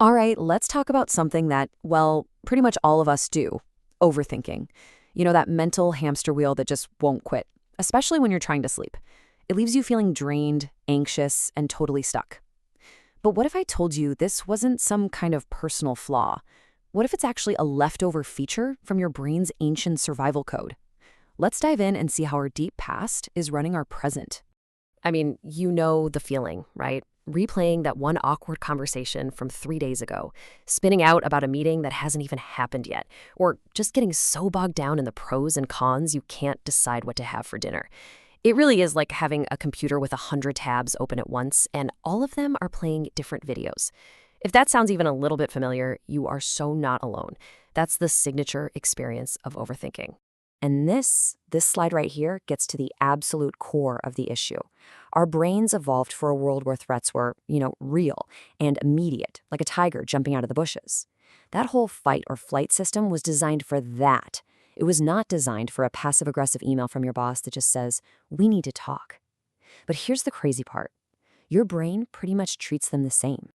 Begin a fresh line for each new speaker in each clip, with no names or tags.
All right, let's talk about something that, well, pretty much all of us do: overthinking. You know, that mental hamster wheel that just won't quit, especially when you're trying to sleep. It leaves you feeling drained, anxious, and totally stuck. But what if I told you this wasn't some kind of personal flaw? What if it's actually a leftover feature from your brain's ancient survival code? Let's dive in and see how our deep past is running our present.
I mean, you know the feeling, right? Replaying that one awkward conversation from 3 days ago, spinning out about a meeting that hasn't even happened yet, or just getting so bogged down in the pros and cons you can't decide what to have for dinner. It really is like having a computer with 100 tabs open at once, and all of them are playing different videos. If that sounds even a little bit familiar, you are so not alone. That's the signature experience of overthinking.
And this slide right here gets to the absolute core of the issue. Our brains evolved for a world where threats were, real and immediate, like a tiger jumping out of the bushes. That whole fight or flight system was designed for that. It was not designed for a passive-aggressive email from your boss that just says, "We need to talk." But here's the crazy part. Your brain pretty much treats them the same.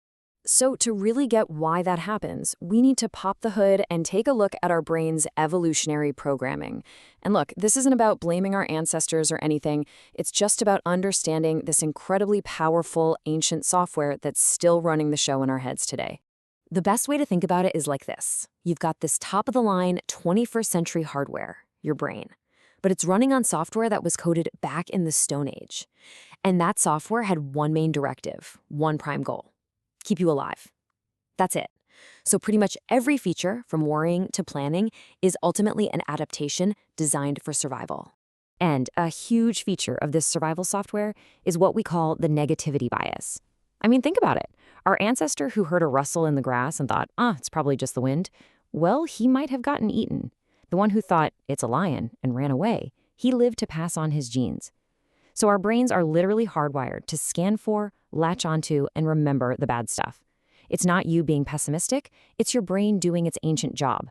So to really get why that happens, we need to pop the hood and take a look at our brain's evolutionary programming. And look, this isn't about blaming our ancestors or anything. It's just about understanding this incredibly powerful ancient software that's still running the show in our heads today. The best way to think about it is like this. You've got this top-of-the-line 21st century hardware, your brain. But it's running on software that was coded back in the Stone Age. And that software had one main directive, one prime goal: keep you alive. That's it. So pretty much every feature, from worrying to planning, is ultimately an adaptation designed for survival. And a huge feature of this survival software is what we call the negativity bias. I mean, think about it. Our ancestor who heard a rustle in the grass and thought, it's probably just the wind, well, he might have gotten eaten. The one who thought, it's a lion, and ran away, he lived to pass on his genes. So our brains are literally hardwired to scan for, latch onto, and remember the bad stuff. It's not you being pessimistic, it's your brain doing its ancient job.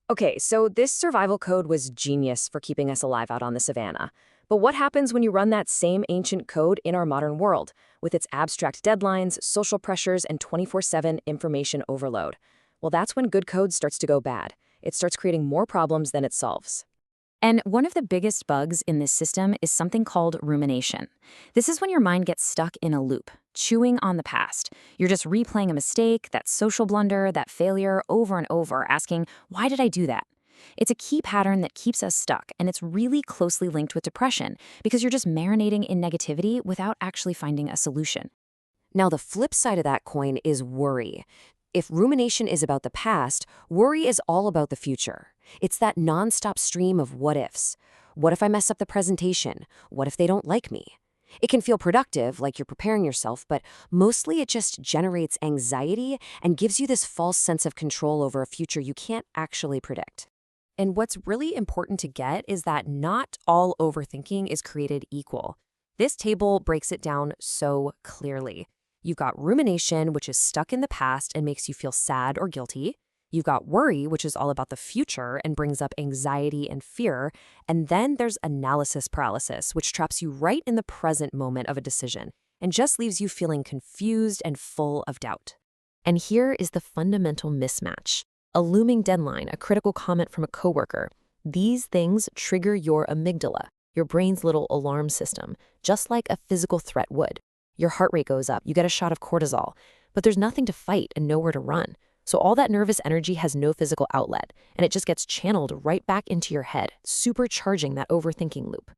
Okay, so this survival code was genius for keeping us alive out on the savannah. But what happens when you run that same ancient code in our modern world, with its abstract deadlines, social pressures, and 24/7 information overload? Well, that's when good code starts to go bad. It starts creating more problems than it solves. And one of the biggest bugs in this system is something called rumination. This is when your mind gets stuck in a loop, chewing on the past. You're just replaying a mistake, that social blunder, that failure over and over, asking, why did I do that? It's a key pattern that keeps us stuck, and it's really closely linked with depression because you're just marinating in negativity without actually finding a solution. Now, the flip side of that coin is worry. If rumination is about the past, worry is all about the future. It's that nonstop stream of what-ifs. What if I mess up the presentation? What if they don't like me? It can feel productive, like you're preparing yourself, but mostly it just generates anxiety and gives you this false sense of control over a future you can't actually predict. And what's really important to get is that not all overthinking is created equal. This table breaks it down so clearly. You've got rumination, which is stuck in the past and makes you feel sad or guilty. You've got worry, which is all about the future and brings up anxiety and fear. And then there's analysis paralysis, which traps you right in the present moment of a decision and just leaves you feeling confused and full of doubt. And here is the fundamental mismatch. A looming deadline, a critical comment from a coworker. These things trigger your amygdala, your brain's little alarm system, just like a physical threat would. Your heart rate goes up, you get a shot of cortisol, but there's nothing to fight and nowhere to run. So all that nervous energy has no physical outlet, and it just gets channeled right back into your head, supercharging that overthinking loop.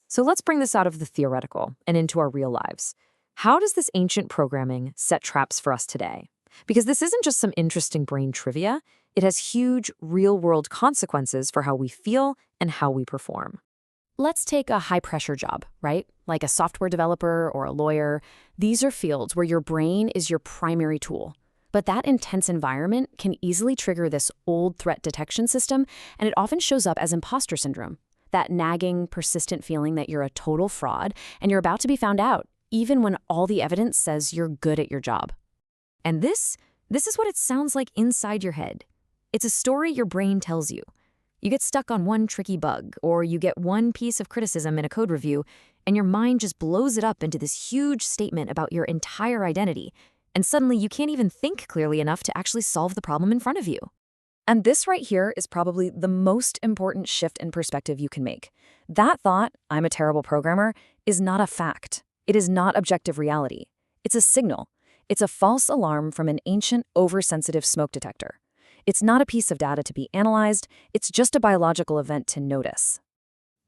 So let's bring this out of the theoretical and into our real lives. How does this ancient programming set traps for us today? Because this isn't just some interesting brain trivia, it has huge real-world consequences for how we feel and how we perform. Let's take a high-pressure job, right? Like a software developer or a lawyer. These are fields where your brain is your primary tool. But that intense environment can easily trigger this old threat detection system, and it often shows up as imposter syndrome. That nagging, persistent feeling that you're a total fraud and you're about to be found out, even when all the evidence says you're good at your job. And this is what it sounds like inside your head. It's a story your brain tells you. You get stuck on one tricky bug, or you get one piece of criticism in a code review, and your mind just blows it up into this huge statement about your entire identity.
And suddenly you can't even think clearly enough to actually solve the problem in front of you.
And this right here is probably the most important shift in perspective you can make. That thought, I'm a terrible programmer, is not a fact. It is not objective reality. It's a signal. It's a false alarm from an ancient, oversensitive smoke detector. It's not a piece of data to be analyzed, it's just a biological event to notice.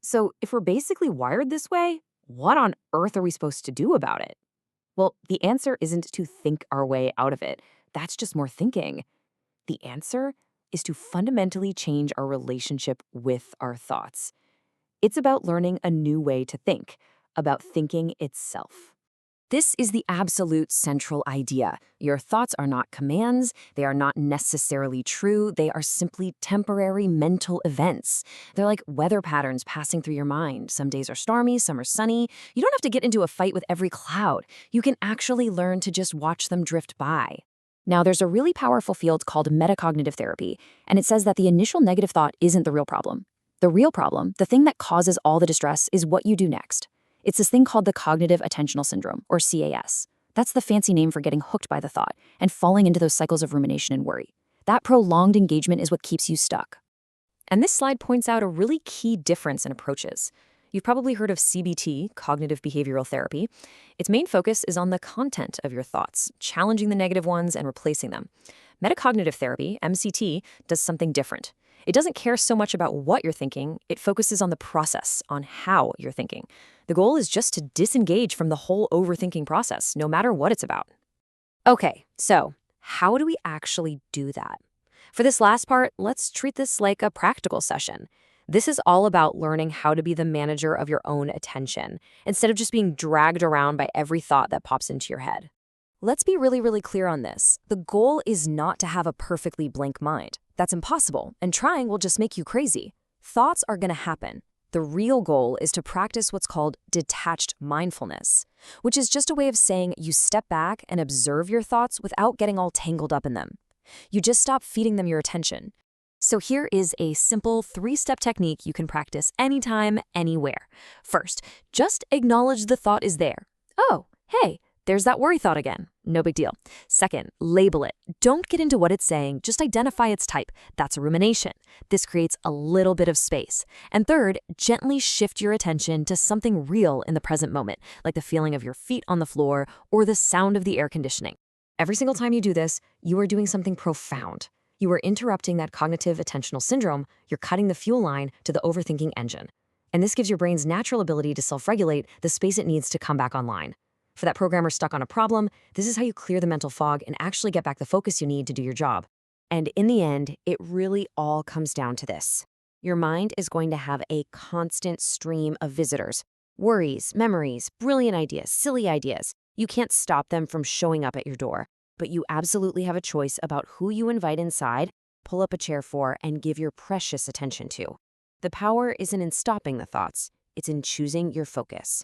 So, if we're basically wired this way, what on earth are we supposed to do about it? Well, the answer isn't to think our way out of it. That's just more thinking. The answer is to fundamentally change our relationship with our thoughts. It's about learning a new way to think, about thinking itself. This is the absolute central idea. Your thoughts are not commands, they are not necessarily true, they are simply temporary mental events. They're like weather patterns passing through your mind. Some days are stormy, some are sunny. You don't have to get into a fight with every cloud. You can actually learn to just watch them drift by. Now, there's a really powerful field called metacognitive therapy, and it says that the initial negative thought isn't the real problem. The real problem, the thing that causes all the distress, is what you do next. It's this thing called the cognitive attentional syndrome, or CAS. That's the fancy name for getting hooked by the thought and falling into those cycles of rumination and worry. That prolonged engagement is what keeps you stuck. And this slide points out a really key difference in approaches. You've probably heard of CBT, cognitive behavioral therapy. Its main focus is on the content of your thoughts, challenging the negative ones and replacing them. Metacognitive therapy, MCT, does something different. It doesn't care so much about what you're thinking, it focuses on the process, on how you're thinking. The goal is just to disengage from the whole overthinking process, no matter what it's about. Okay, so how do we actually do that? For this last part, let's treat this like a practical session. This is all about learning how to be the manager of your own attention, instead of just being dragged around by every thought that pops into your head. Let's be really, really clear on this. The goal is not to have a perfectly blank mind. That's impossible, and trying will just make you crazy. Thoughts are going to happen. The real goal is to practice what's called detached mindfulness, which is just a way of saying you step back and observe your thoughts without getting all tangled up in them. You just stop feeding them your attention. So here is a simple 3-step technique you can practice anytime, anywhere. First, just acknowledge the thought is there. Oh, hey, there's that worry thought again. No big deal. Second, label it. Don't get into what it's saying, just identify its type. That's a rumination. This creates a little bit of space. And third, gently shift your attention to something real in the present moment, like the feeling of your feet on the floor or the sound of the air conditioning. Every single time you do this, you are doing something profound. You are interrupting that cognitive attentional syndrome. You're cutting the fuel line to the overthinking engine. And this gives your brain's natural ability to self-regulate the space it needs to come back online. For that programmer stuck on a problem, this is how you clear the mental fog and actually get back the focus you need to do your job. And in the end, it really all comes down to this. Your mind is going to have a constant stream of visitors. Worries, memories, brilliant ideas, silly ideas. You can't stop them from showing up at your door. But you absolutely have a choice about who you invite inside, pull up a chair for, and give your precious attention to. The power isn't in stopping the thoughts, it's in choosing your focus.